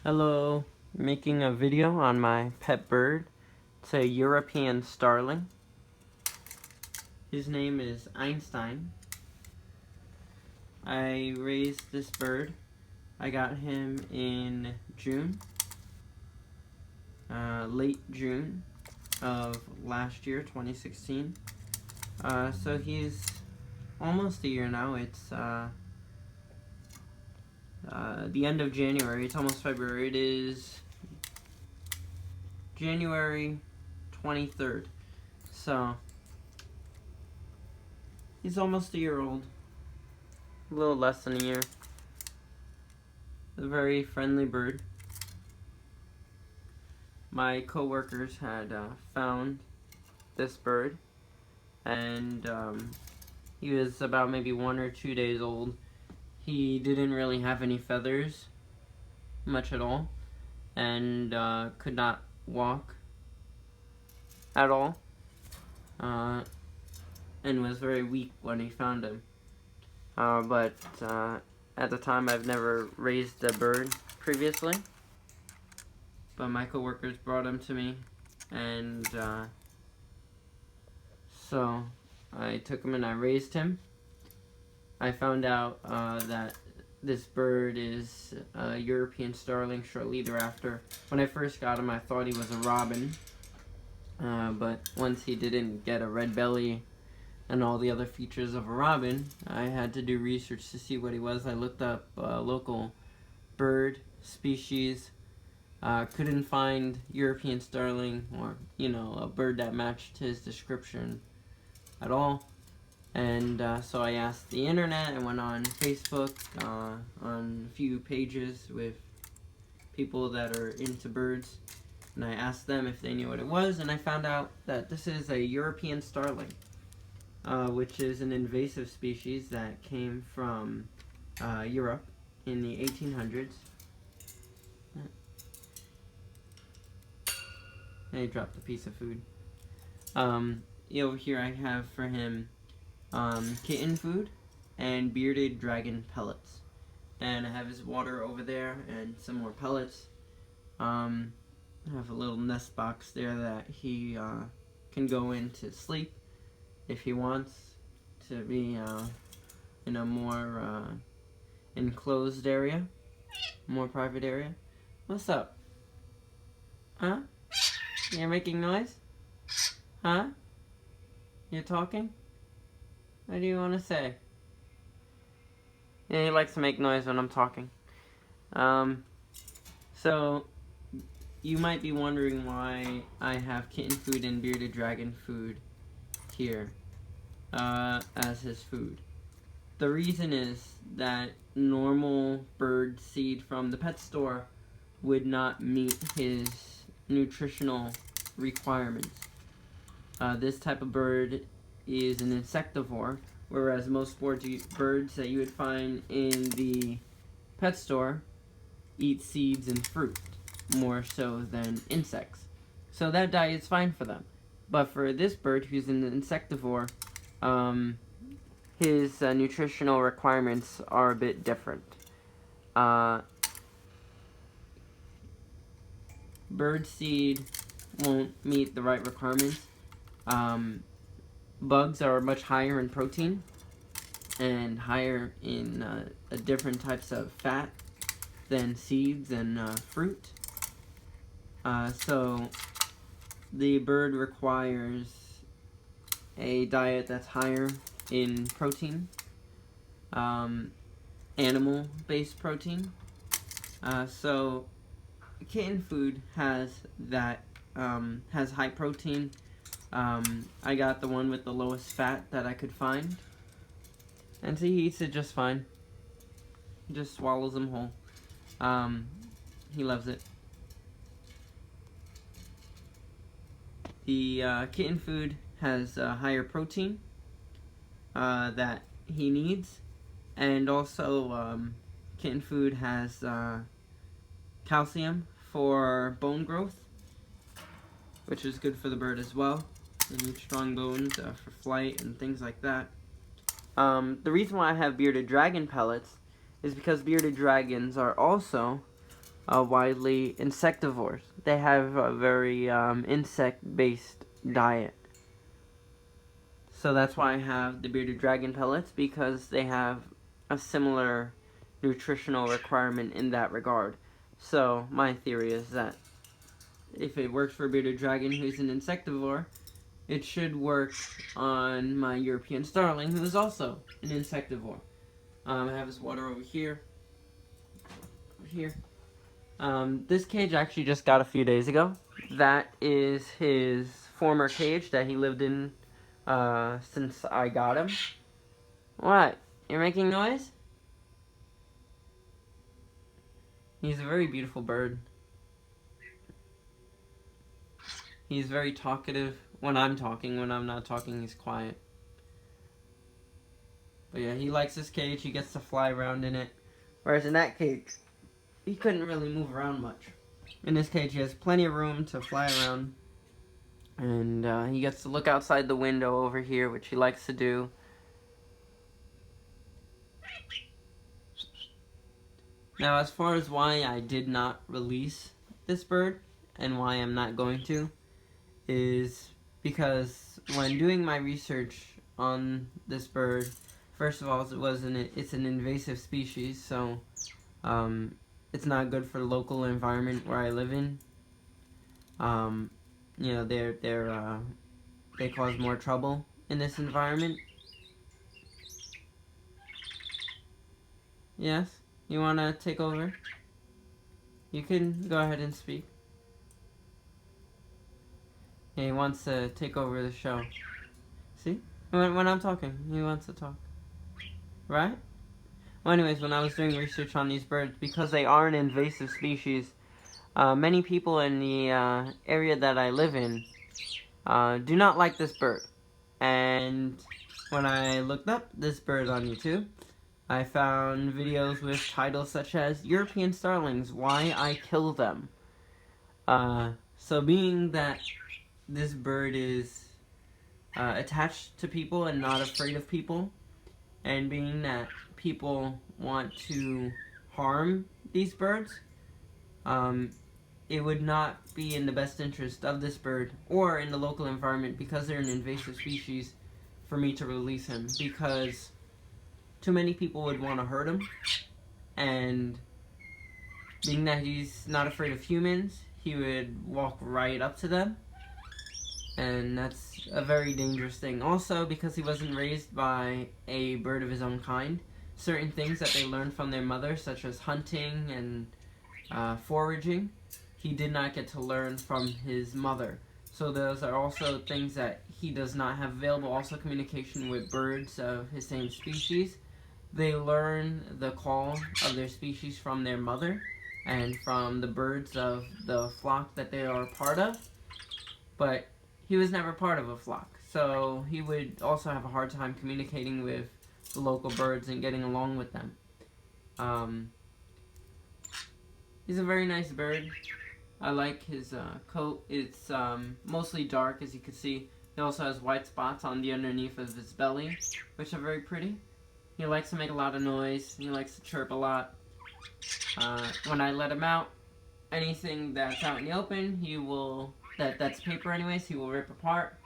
Hello, making a video on my pet bird. It's a European starling. His name is Einstein. I raised this bird. I got him in June, late June of last year, 2016. So he's almost a year now. It's the end of January. It's almost February. It is January 23rd. So he's almost a year old. A little less than a year. A very friendly bird. My co-workers had found this bird, and he was about maybe 1 or 2 days old. He didn't really have any feathers, much at all, and could not walk at all, and was very weak when he found him. But at the time, I've never raised a bird previously, but my coworkers brought him to me, and so I took him and I raised him. I found out that this bird is a European starling shortly thereafter. When I first got him, I thought he was a robin, but once he didn't get a red belly and all the other features of a robin, I had to do research to see what he was. I looked up local bird species, couldn't find European starling or, a bird that matched his description at all. And so I asked the internet. I went on Facebook, on a few pages with people that are into birds, and I asked them if they knew what it was, and I found out that this is a European starling, which is an invasive species that came from Europe in the 1800s. And he dropped a piece of food. Over here I have for him kitten food and bearded dragon pellets, and I have his water over there and some more pellets. I have a little nest box there that he can go in to sleep if he wants to be in a more enclosed area, more private area. What's up? Huh? You're making noise? Huh? You're talking? What do you want to say? Yeah, he likes to make noise when I'm talking. So, you might be wondering why I have kitten food and bearded dragon food here as his food. The reason is that normal bird seed from the pet store would not meet his nutritional requirements. This type of bird is an insectivore, whereas most birds that you would find in the pet store eat seeds and fruit more so than insects. So that diet's fine for them. But for this bird, who's an insectivore, his nutritional requirements are a bit different. Bird seed won't meet the right requirements. Bugs are much higher in protein and higher in different types of fat than seeds and fruit. So the bird requires a diet that's higher in protein, animal-based protein. So kitten food has that, has high protein. I got the one with the lowest fat that I could find, and so he eats it just fine. He just swallows them whole. He loves it. The kitten food has higher protein that he needs, and also kitten food has calcium for bone growth, which is good for the bird as well. They need strong bones for flight and things like that. The reason why I have bearded dragon pellets is because bearded dragons are also widely insectivores. They have a very insect-based diet. So that's why I have the bearded dragon pellets, because they have a similar nutritional requirement in that regard. So my theory is that if it works for a bearded dragon who's an insectivore, it should work on my European starling, who is also an insectivore. I have his water over here. This cage I actually just got a few days ago. That is his former cage that he lived in since I got him. What? You're making noise? He's a very beautiful bird. He's very talkative when I'm talking. When I'm not talking, he's quiet. But yeah, he likes this cage. He gets to fly around in it. Whereas in that cage, he couldn't really move around much. In this cage, he has plenty of room to fly around. And he gets to look outside the window over here, which he likes to do. Now, as far as why I did not release this bird, and why I'm not going to, is because when doing my research on this bird, first of all, it's an invasive species, so it's not good for the local environment where I live in. You know, they cause more trouble in this environment. Yes? You want to take over? You can go ahead and speak. Yeah, he wants to take over the show. See? When I'm talking, he wants to talk. Right? Well, anyways, when I was doing research on these birds, because they are an invasive species, many people in the area that I live in do not like this bird. And when I looked up this bird on YouTube, I found videos with titles such as European Starlings, Why I Kill Them. So being that this bird is attached to people and not afraid of people, and being that people want to harm these birds, it would not be in the best interest of this bird or in the local environment, because they're an invasive species, for me to release him, because too many people would want to hurt him, and being that he's not afraid of humans, he would walk right up to them, and that's a very dangerous thing. Also, because he wasn't raised by a bird of his own kind, certain things that they learned from their mother, such as hunting and foraging, he did not get to learn from his mother. So those are also things that he does not have available. Also, communication with birds of his same species. They learn the call of their species from their mother and from the birds of the flock that they are a part of. But he was never part of a flock, so he would also have a hard time communicating with the local birds and getting along with them. He's a very nice bird. I like his coat. It's mostly dark, as you can see. He also has white spots on the underneath of his belly, which are very pretty. He likes to make a lot of noise. He likes to chirp a lot. When I let him out, anything that's out in the open, he will, that's paper anyways, he will rip apart.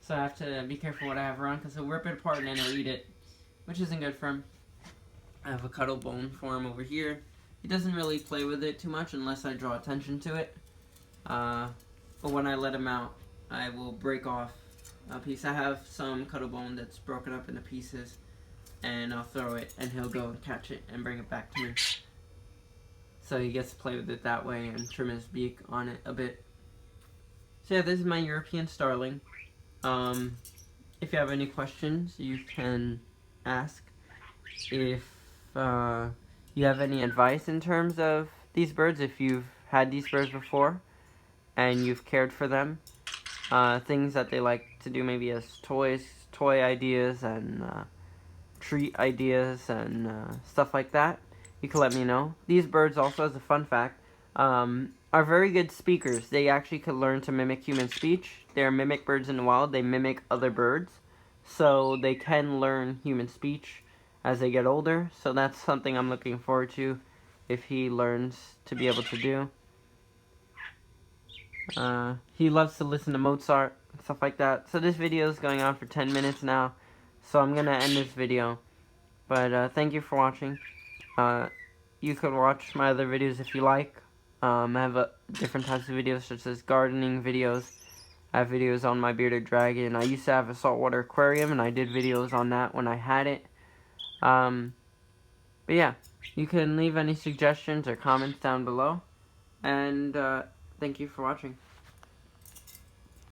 So I have to be careful what I have around, because he'll rip it apart and then he'll eat it, which isn't good for him. I have a cuddle bone for him over here. He doesn't really play with it too much unless I draw attention to it. But when I let him out, I will break off a piece. I have some cuddle bone that's broken up into pieces, and I'll throw it, and he'll go and catch it and bring it back to me. So he gets to play with it that way and trim his beak on it a bit. So yeah, this is my European starling. If you have any questions, you can ask. If you have any advice in terms of these birds, if you've had these birds before and you've cared for them, things that they like to do maybe as toy ideas and treat ideas and stuff like that, you can let me know. These birds also, as a fun fact, are very good speakers. They actually could learn to mimic human speech. They're mimic birds in the wild. They mimic other birds, so they can learn human speech as they get older. So that's something I'm looking forward to if he learns to be able to do. He loves to listen to Mozart, stuff like that. So this video is going on for 10 minutes now, so I'm gonna end this video. But thank you for watching. You could watch my other videos if you like. I have different types of videos, such as gardening videos. I have videos on my bearded dragon. I used to have a saltwater aquarium, and I did videos on that when I had it. But yeah, you can leave any suggestions or comments down below. And thank you for watching.